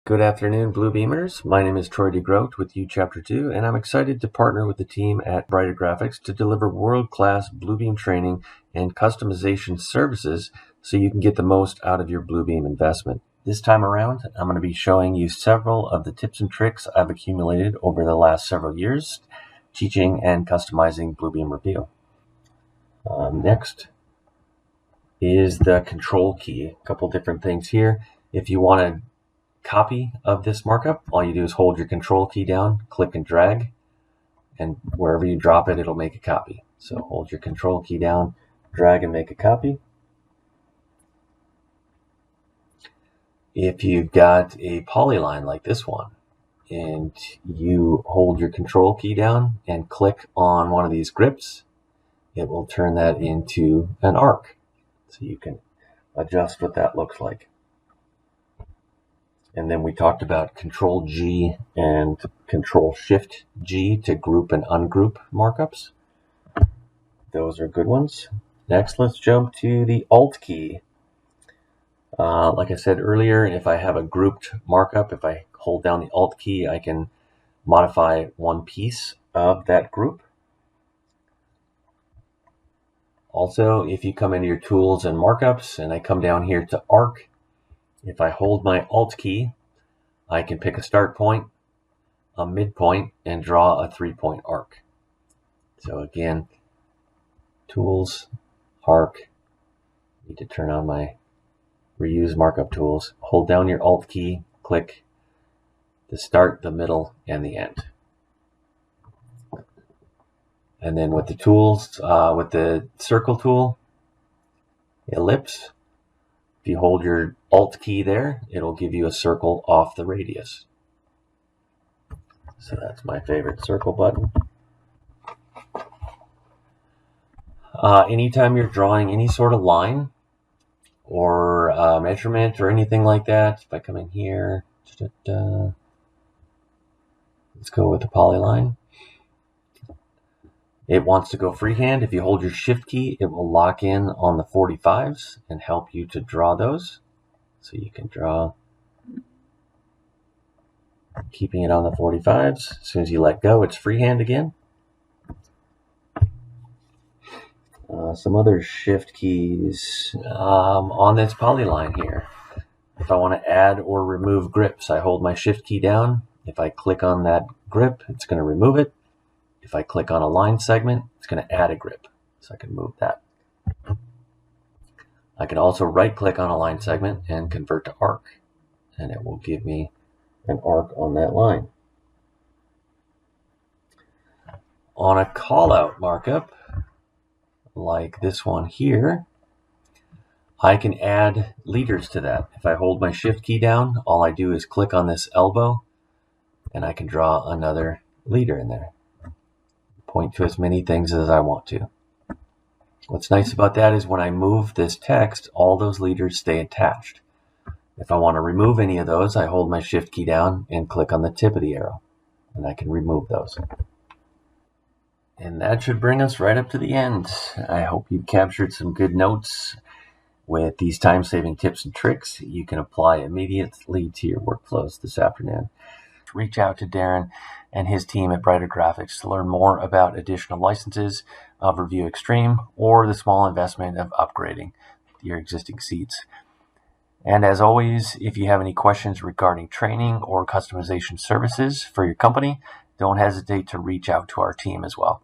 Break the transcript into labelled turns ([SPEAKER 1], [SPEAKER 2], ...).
[SPEAKER 1] Good afternoon, Bluebeamers. My name is Troy DeGroot with Chapter 2, and I'm excited to partner with the team at Brighter Graphics to deliver world-class Bluebeam training and customization services so you can get the most out of your Bluebeam investment. This time around, I'm going to be showing you several of the tips and tricks I've accumulated over the last several years teaching and customizing Bluebeam Revu. Next is the control key. A couple different things here. If you want to copy of this markup, all you do is hold your control key down, click and drag, and wherever you drop it, it'll make a copy. So hold your control key down, drag and make a copy. If you've got a polyline like this one, and you hold your control key down and click on one of these grips, it will turn that into an arc. So you can adjust what that looks like. And then we talked about Control G and Control Shift G to group and ungroup markups. Those are good ones. Next, let's jump to the Alt key. Like I said earlier, if I have a grouped markup, if I hold down the Alt key, I can modify one piece of that group. Also, if you come into your tools and markups, and I come down here to Arc, if I hold my Alt key, I can pick a start point, a midpoint, and draw a 3-point arc. So again, tools, arc, need to turn on my reuse markup tools. Hold down your Alt key, click the start, the middle, and the end. And then with the tools, with the circle tool, ellipse, if you hold your Alt key there, it'll give you a circle off the radius. So that's my favorite circle button. Anytime you're drawing any sort of line or measurement or anything like that, if I come in here, let's go with the polyline. It wants to go freehand. If you hold your Shift key, it will lock in on the 45s and help you to draw those. So you can draw, keeping it on the 45s. As soon as you let go, it's freehand again. Some other Shift keys on this polyline here. If I want to add or remove grips, I hold my Shift key down. If I click on that grip, it's going to remove it. If I click on a line segment, it's going to add a grip, so I can move that. I can also right-click on a line segment and convert to arc, and it will give me an arc on that line. On a call-out markup, like this one here, I can add leaders to that. If I hold my Shift key down, all I do is click on this elbow, and I can draw another leader in there. Point to as many things as I want to. What's nice about that is when I move this text, all those leaders stay attached. If I want to remove any of those, I hold my Shift key down and click on the tip of the arrow, and I can remove those. And that should bring us right up to the end. I hope you've captured some good notes with these time-saving tips and tricks you can apply immediately to your workflows this afternoon. Reach out to Darren and his team at Brighter Graphics to learn more about additional licenses of Revu Extreme or the small investment of upgrading your existing seats. And as always, if you have any questions regarding training or customization services for your company, don't hesitate to reach out to our team as well.